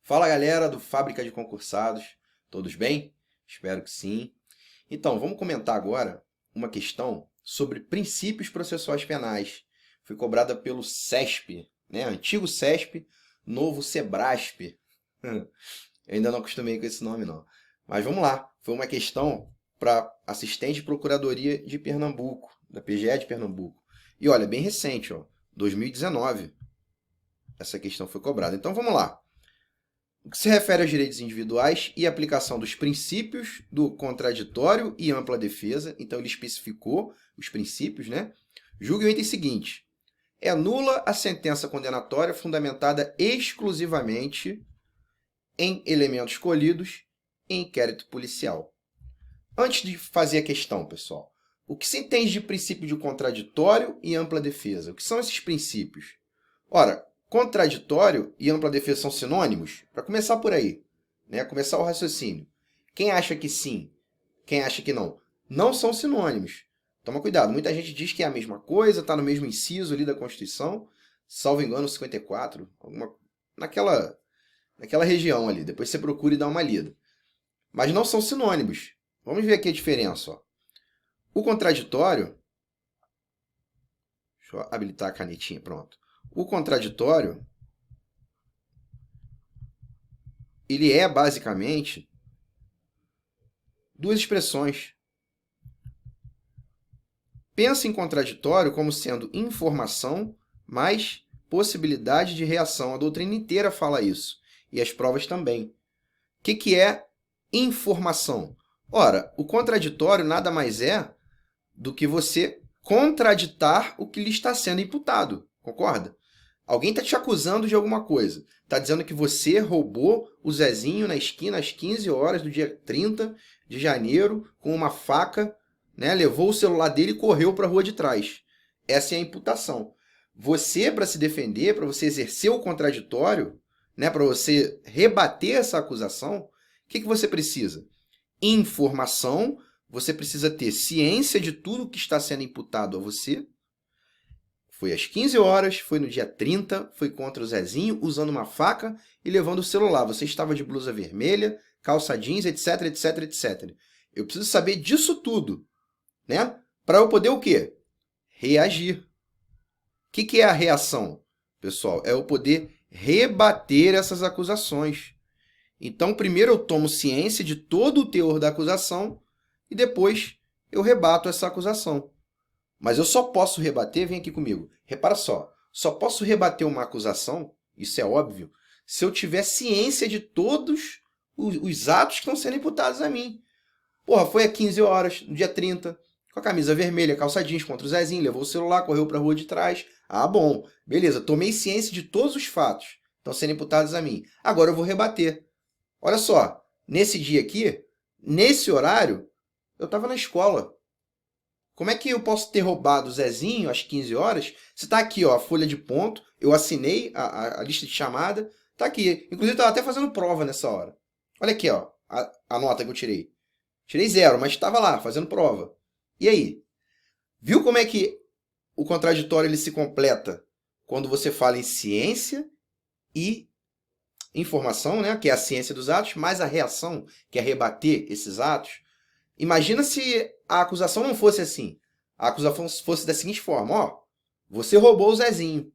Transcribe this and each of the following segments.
Fala galera do Fábrica de Concursados, todos bem? Espero que sim. Então, vamos comentar agora uma questão sobre princípios processuais penais. Foi cobrada pelo CESP, né? Antigo CESP, novo SEBRASP. Eu ainda não acostumei com esse nome não. Mas vamos lá, foi uma questão para assistente de procuradoria de Pernambuco, da PGE de Pernambuco. E olha, bem recente, ó, 2019, essa questão foi cobrada. Então vamos lá. O que se refere aos direitos individuais e aplicação dos princípios do contraditório e ampla defesa, então ele especificou os princípios, né? Julgue o item seguinte: é nula a sentença condenatória fundamentada exclusivamente em elementos colhidos em inquérito policial. Antes de fazer a questão, pessoal, o que se entende de princípio de contraditório e ampla defesa? O que são esses princípios? Ora, contraditório e ampla defesa são sinônimos? Para começar por aí, né? Começar o raciocínio. Quem acha que sim, quem acha que não? Não são sinônimos. Toma cuidado, muita gente diz que é a mesma coisa, está no mesmo inciso ali da Constituição, salvo engano, 54, naquela região ali. Depois você procura e dá uma lida. Mas não são sinônimos. Vamos ver aqui a diferença. Ó. O contraditório... Deixa eu habilitar a canetinha, pronto. O contraditório, ele é basicamente duas expressões. Pensa em contraditório como sendo informação mais possibilidade de reação. A doutrina inteira fala isso, e as provas também. O que é informação? Ora, o contraditório nada mais é do que você contraditar o que lhe está sendo imputado, concorda? Alguém está te acusando de alguma coisa. Está dizendo que você roubou o Zezinho na esquina às 15 horas do dia 30 de janeiro com uma faca, né? Levou o celular dele e correu para a rua de trás. Essa é a imputação. Você, para se defender, para você exercer o contraditório, né? Para você rebater essa acusação, o que você precisa? Informação, você precisa ter ciência de tudo que está sendo imputado a você. Foi às 15 horas, foi no dia 30, foi contra o Zezinho, usando uma faca e levando o celular. Você estava de blusa vermelha, calça jeans, etc, etc, etc. Eu preciso saber disso tudo, né? Para eu poder o quê? Reagir. O que é a reação, pessoal? É eu poder rebater essas acusações. Então, primeiro eu tomo ciência de todo o teor da acusação e depois eu rebato essa acusação. Mas eu só posso rebater, vem aqui comigo, repara só posso rebater uma acusação, isso é óbvio, se eu tiver ciência de todos os atos que estão sendo imputados a mim. Porra, foi às 15 horas, no dia 30, com a camisa vermelha, calça jeans contra o Zezinho, levou o celular, correu para a rua de trás. Ah, bom, beleza, tomei ciência de todos os fatos que estão sendo imputados a mim. Agora eu vou rebater. Olha só, nesse dia aqui, nesse horário, eu estava na escola. Como é que eu posso ter roubado o Zezinho às 15 horas? Se está aqui, ó, a folha de ponto, eu assinei a lista de chamada, está aqui. Inclusive, estava até fazendo prova nessa hora. Olha aqui, ó, a nota que eu tirei. Tirei 0, mas estava lá, fazendo prova. E aí? Viu como é que o contraditório ele se completa quando você fala em ciência e informação, né, que é a ciência dos atos, mais a reação, que é rebater esses atos? Imagina se a acusação não fosse assim. A acusação fosse da seguinte forma: ó, você roubou o Zezinho.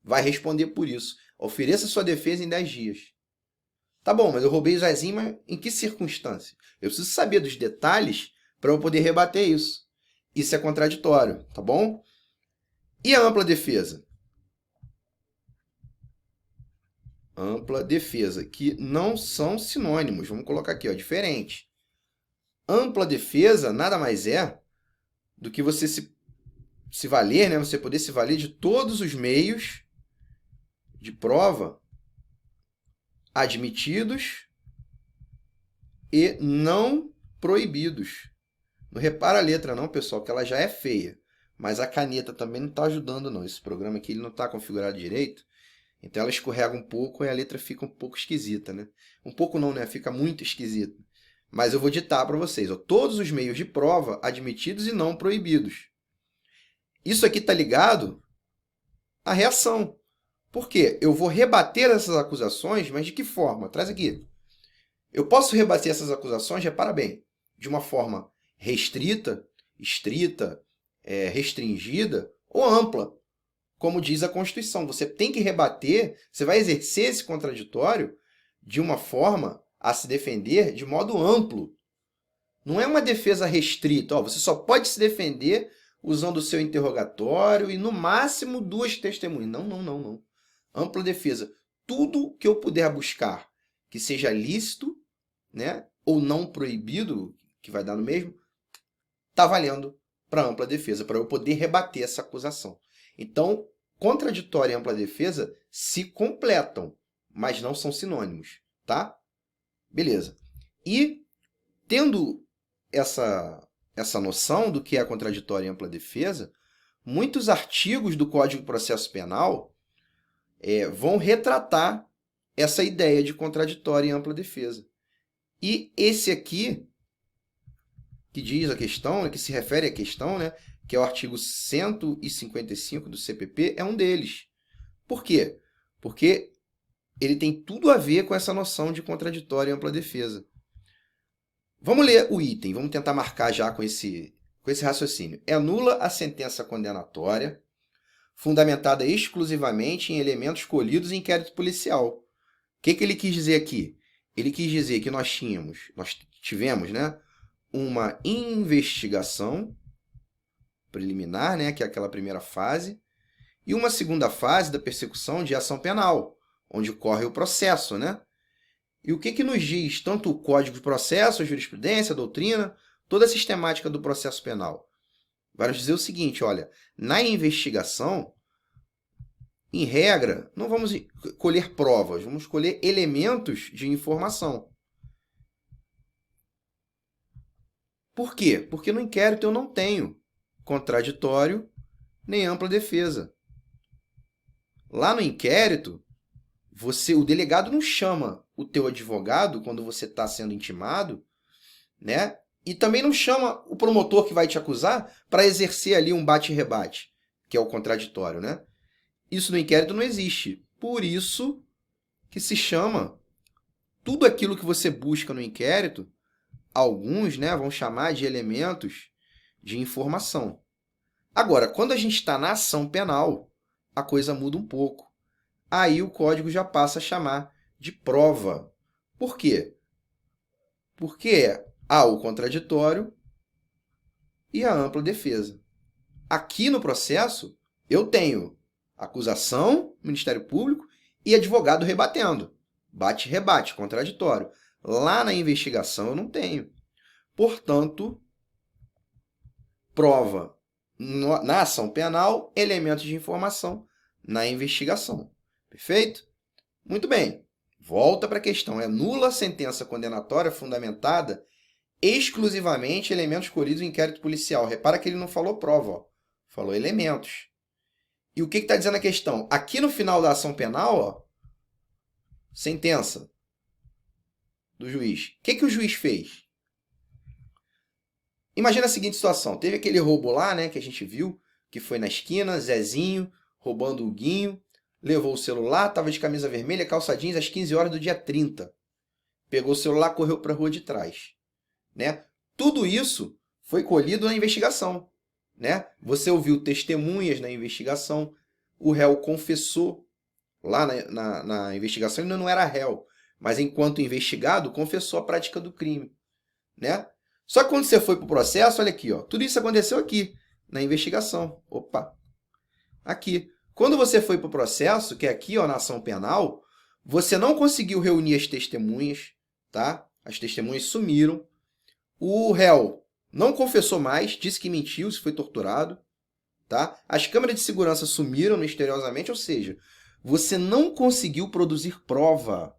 Vai responder por isso. Ofereça sua defesa em 10 dias. Tá bom, mas eu roubei o Zezinho, mas em que circunstância? Eu preciso saber dos detalhes para eu poder rebater isso. Isso é contraditório, tá bom? E a ampla defesa? Ampla defesa, que não são sinônimos. Vamos colocar aqui, ó, diferente. Ampla defesa nada mais é do que você se valer, né? Você poder se valer de todos os meios de prova admitidos e não proibidos. Não repara a letra não, pessoal, que ela já é feia. Mas a caneta também não está ajudando não. Esse programa aqui ele não está configurado direito. Então ela escorrega um pouco e a letra fica um pouco esquisita, né? Um pouco não, né? Fica muito esquisita. Mas eu vou ditar para vocês, ó, todos os meios de prova admitidos e não proibidos. Isso aqui está ligado à reação. Por quê? Eu vou rebater essas acusações, mas de que forma? Traz aqui. Eu posso rebater essas acusações, repara bem, de uma forma restrita, estrita, restringida ou ampla, como diz a Constituição. Você tem que rebater, você vai exercer esse contraditório de uma forma a se defender de modo amplo. Não é uma defesa restrita. Você só pode se defender usando o seu interrogatório e, no máximo, 2 testemunhas. Não, não, não, não. Ampla defesa. Tudo que eu puder buscar que seja lícito, né, ou não proibido, que vai dar no mesmo, está valendo para ampla defesa, para eu poder rebater essa acusação. Então, contraditório e ampla defesa se completam, mas não são sinônimos, tá? Beleza. E, tendo essa noção do que é contraditório e ampla defesa, muitos artigos do Código de Processo Penal vão retratar essa ideia de contraditório e ampla defesa. E esse aqui, que diz a questão, que se refere à questão, né, que é o artigo 155 do CPP, é um deles. Por quê? Porque ele tem tudo a ver com essa noção de contraditório e ampla defesa. Vamos ler o item, vamos tentar marcar já com esse raciocínio. É nula a sentença condenatória, fundamentada exclusivamente em elementos colhidos em inquérito policial. O que ele quis dizer aqui? Ele quis dizer que nós tivemos, né, uma investigação preliminar, né, que é aquela primeira fase, e uma segunda fase da persecução de ação penal, onde ocorre o processo, né? E o que nos diz tanto o Código de Processo, a jurisprudência, a doutrina, toda a sistemática do processo penal? Vai nos dizer o seguinte, olha, na investigação, em regra, não vamos colher provas, vamos colher elementos de informação. Por quê? Porque no inquérito eu não tenho contraditório nem ampla defesa. Lá no inquérito, o delegado não chama o teu advogado quando você está sendo intimado, né? E também não chama o promotor que vai te acusar para exercer ali um bate-rebate, que é o contraditório, né? Isso no inquérito não existe. Por isso que se chama tudo aquilo que você busca no inquérito, alguns, né, vão chamar de elementos de informação. Agora, quando a gente está na ação penal, a coisa muda um pouco. Aí o código já passa a chamar de prova. Por quê? Porque há o contraditório e a ampla defesa. Aqui no processo, eu tenho acusação, Ministério Público e advogado rebatendo. Bate-rebate, contraditório. Lá na investigação eu não tenho. Portanto, prova na ação penal, elementos de informação na investigação. Perfeito? Muito bem. Volta para a questão. É nula a sentença condenatória fundamentada exclusivamente em elementos colhidos em inquérito policial. Repara que ele não falou prova, ó. Falou elementos. E o que está dizendo a questão? Aqui no final da ação penal, ó, sentença do juiz. O que o juiz fez? Imagina a seguinte situação. Teve aquele roubo lá, né, que a gente viu, que foi na esquina, Zezinho roubando o Guinho, levou o celular, estava de camisa vermelha, calça jeans, às 15 horas do dia 30. Pegou o celular, correu para a rua de trás. Né? Tudo isso foi colhido na investigação. Né? Você ouviu testemunhas na investigação, o réu confessou lá na investigação, ele não era réu, mas enquanto investigado, confessou a prática do crime. Né? Só que quando você foi para o processo, olha aqui, ó, tudo isso aconteceu aqui, na investigação. Opa! Aqui. Quando você foi para o processo, que é aqui, ó, na ação penal, você não conseguiu reunir as testemunhas, tá? As testemunhas sumiram. O réu não confessou mais, disse que mentiu, se foi torturado, tá? As câmeras de segurança sumiram misteriosamente, ou seja, você não conseguiu produzir prova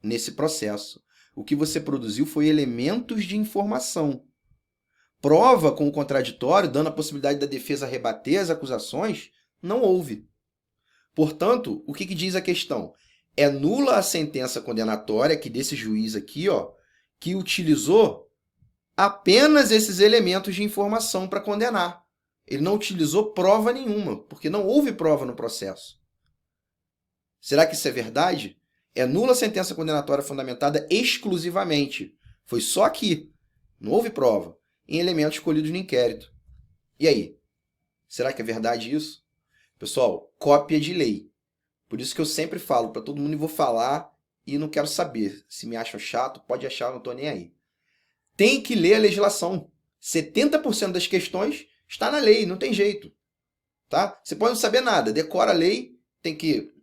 nesse processo. O que você produziu foi elementos de informação. Prova com o contraditório, dando a possibilidade da defesa rebater as acusações, não houve. Portanto, o que diz a questão? É nula a sentença condenatória que desse juiz aqui, ó, que utilizou apenas esses elementos de informação para condenar. Ele não utilizou prova nenhuma, porque não houve prova no processo. Será que isso é verdade? É nula a sentença condenatória fundamentada exclusivamente. Foi só aqui. Não houve prova. Em elementos escolhidos no inquérito. E aí? Será que é verdade isso? Pessoal, cópia de lei. Por isso que eu sempre falo para todo mundo e vou falar e não quero saber. Se me acham chato, pode achar, eu não estou nem aí. Tem que ler a legislação. 70% das questões está na lei, não tem jeito. Tá? Você pode não saber nada, decora a lei,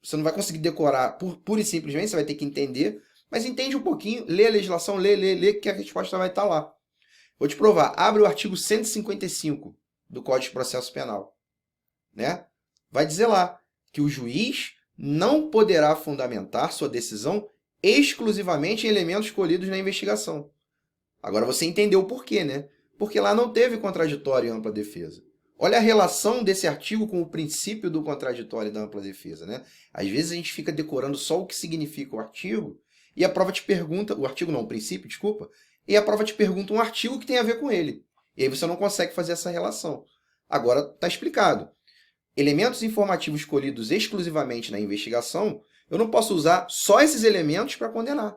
você não vai conseguir decorar pura e simplesmente, você vai ter que entender, mas entende um pouquinho, lê a legislação, lê, que a resposta vai estar lá. Vou te provar, abre o artigo 155 do Código de Processo Penal. Né? Vai dizer lá que o juiz não poderá fundamentar sua decisão exclusivamente em elementos escolhidos na investigação. Agora você entendeu o porquê, né? Porque lá não teve contraditório e ampla defesa. Olha a relação desse artigo com o princípio do contraditório e da ampla defesa, né? Às vezes a gente fica decorando só o que significa o artigo e a prova te pergunta, o artigo não, o princípio, desculpa, e a prova te pergunta um artigo que tem a ver com ele. E aí você não consegue fazer essa relação. Agora está explicado. Elementos informativos escolhidos exclusivamente na investigação, eu não posso usar só esses elementos para condenar.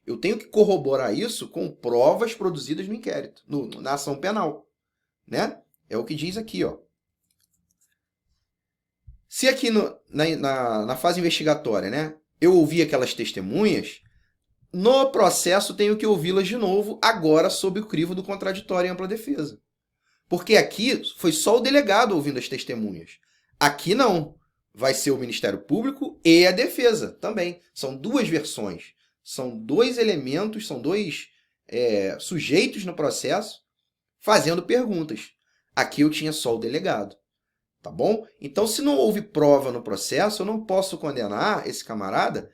Eu tenho que corroborar isso com provas produzidas no inquérito, na ação penal. Né? É o que diz aqui. Ó. Se aqui na fase investigatória, né, eu ouvi aquelas testemunhas, no processo tenho que ouvi-las de novo, agora sob o crivo do contraditório e ampla defesa. Porque aqui foi só o delegado ouvindo as testemunhas. Aqui não. Vai ser o Ministério Público e a defesa também. São duas versões. São dois elementos, são dois sujeitos no processo fazendo perguntas. Aqui eu tinha só o delegado. Tá bom? Então, se não houve prova no processo, eu não posso condenar esse camarada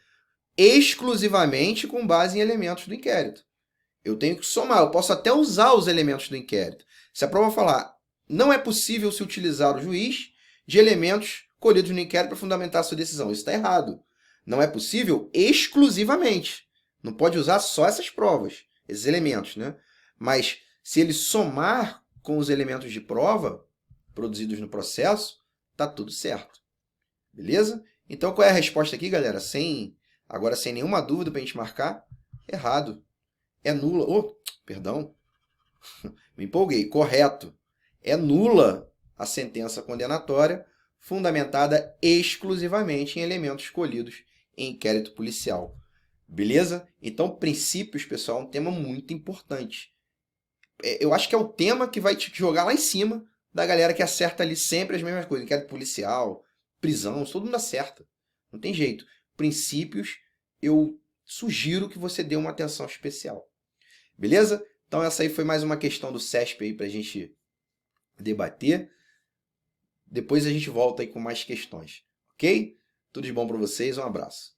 exclusivamente com base em elementos do inquérito. Eu tenho que somar, eu posso até usar os elementos do inquérito. Se a prova falar, não é possível se utilizar o juiz de elementos colhidos no inquérito para fundamentar a sua decisão. Isso está errado. Não é possível exclusivamente. Não pode usar só essas provas, esses elementos, né? Mas se ele somar com os elementos de prova produzidos no processo, está tudo certo. Beleza? Então, qual é a resposta aqui, galera? Agora, sem nenhuma dúvida para a gente marcar, errado. É nula. Oh, perdão. Me empolguei. Correto. É nula a sentença condenatória fundamentada exclusivamente em elementos escolhidos em inquérito policial. Beleza? Então, princípios, pessoal, é um tema muito importante. Eu acho que é o tema que vai te jogar lá em cima da galera que acerta ali sempre as mesmas coisas. Inquérito policial, prisão, todo mundo acerta. Não tem jeito. Princípios, eu sugiro que você dê uma atenção especial. Beleza? Então essa aí foi mais uma questão do CESP aí para a gente debater. Depois a gente volta aí com mais questões. Ok? Tudo de bom para vocês, um abraço.